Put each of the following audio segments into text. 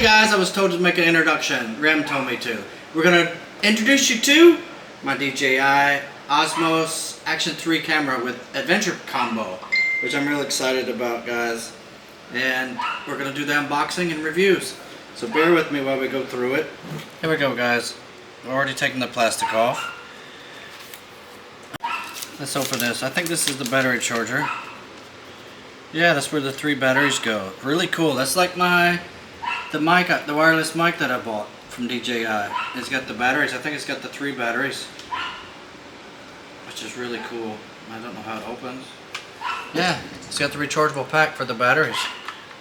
guys, I was told to make an introduction. Rem told me to. We're going to introduce you to my DJI Osmo Action 3 camera with adventure combo, which I'm really excited about, guys. And we're going to do the unboxing and reviews. So bear with me while we go through it. Here we go, guys. I've already taken the plastic off. Let's open this. I think this is the battery charger. Yeah, that's where the 3 batteries go. Really cool. That's like the wireless mic that I bought from DJI. It's got the batteries. I think it's got the 3 batteries, which is really cool. I don't know how it opens. Yeah, it's got the rechargeable pack for the batteries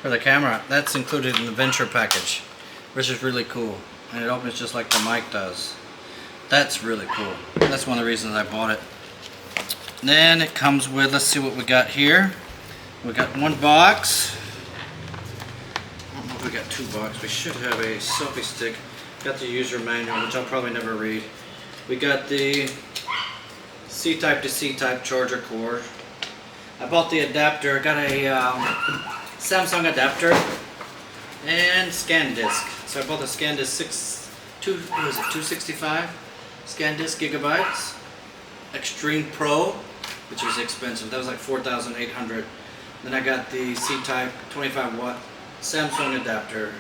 for the camera. That's included in the Venture package, which is really cool. And it opens just like the mic does. That's really cool. That's one of the reasons I bought it. Then it comes with, let's see what we got here. We got one box. I don't know if we got 2 boxes. We should have a selfie stick. Got the user manual, which I'll probably never read. We got the C-type to C-type charger cord. I bought the adapter. I got a Samsung adapter and SanDisk. So I bought the SanDisk 265 SanDisk gigabytes Extreme Pro, which was expensive. That was like $4,800. Then I got the C-type 25 watt Samsung adapter,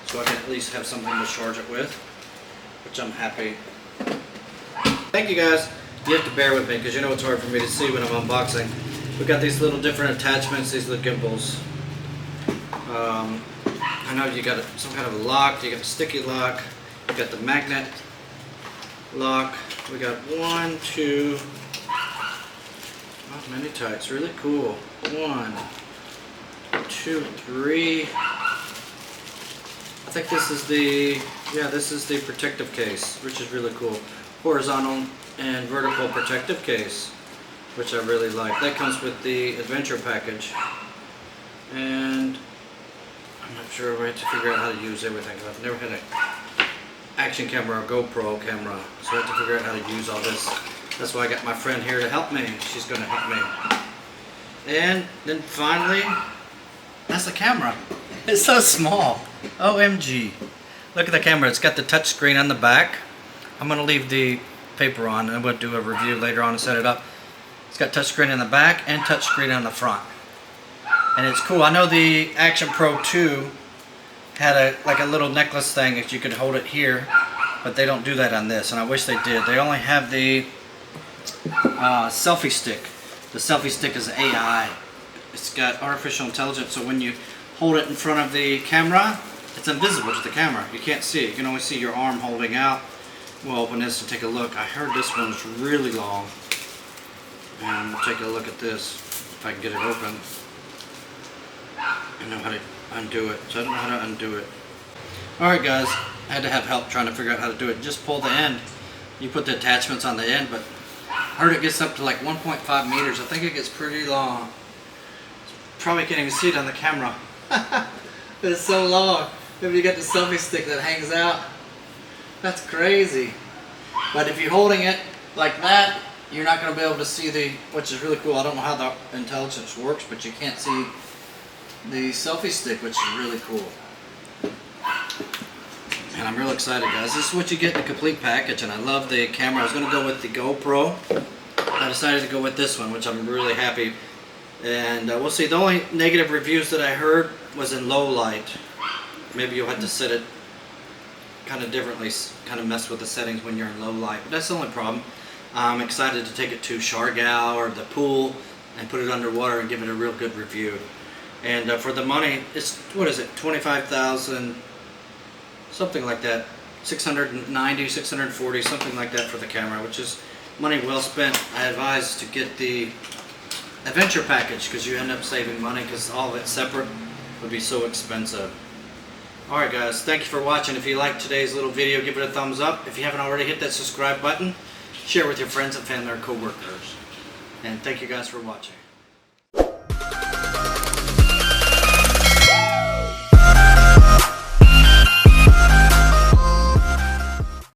so I can at least have something to charge it with, which I'm happy. Thank you, guys. You have to bear with me because you know it's hard for me to see when I'm unboxing. We got these little different attachments, these little gimbals. I know you got some kind of a lock. You got the sticky lock. You got the magnet lock. We got 1, 2. Not many types. Really cool. 1, 2, 3. I think this is the protective case, which is really cool. Horizontal and vertical protective case, which I really like. That comes with the adventure package. And I'm not sure. I have to figure out how to use everything. I've never had an action camera or GoPro camera, so I have to figure out how to use all this. That's why I got my friend here to help me. She's going to help me. And then finally, that's the camera. It's so small. OMG. Look at the camera. It's got the touch screen on the back. I'm going to leave the paper on and I'm going to do a review later on and set it up. It's got touch screen in the back and touch screen on the front. And it's cool. I know the Action Pro 2 had like a little necklace thing that you could hold it here, but they don't do that on this, and I wish they did. They only have the selfie stick. The selfie stick is AI. It's got artificial intelligence, so when you hold it in front of the camera, it's invisible to the camera. You can't see it. You can only see your arm holding out. We'll open this and take a look. I heard this one's really long. And we'll take a look at this, if I can get it open. I know how to undo it, so I don't know how to undo it. Alright, guys, I had to have help trying to figure out how to do it. Just pull the end. You put the attachments on the end, but I heard it gets up to like 1.5 meters. I think it gets pretty long. Probably can't even see it on the camera. It's so long. Maybe you got the selfie stick that hangs out. That's crazy. But if you're holding it like that, you're not going to be able to see which is really cool. I don't know how the intelligence works, but you can't see the selfie stick, which is really cool. And I'm real excited, guys. This is what you get in the complete package, and I love the camera. I was going to go with the GoPro. I decided to go with this one, which I'm really happy. And we'll see. The only negative reviews that I heard was in low light. Maybe you'll have to set it kind of differently, kind of mess with the settings when you're in low light. But that's the only problem. I'm excited to take it to Shargal or the pool and put it underwater and give it a real good review. And for the money, it's, what is it, 25,000, something like that, 690, 640, something like that for the camera, which is money well spent. I advise to get the adventure package because you end up saving money because all of it separate would be so expensive. Alright, guys, thank you for watching. If you liked today's little video, give it a thumbs up. If you haven't already, hit that subscribe button. Share with your friends and family or co-workers. And thank you guys for watching.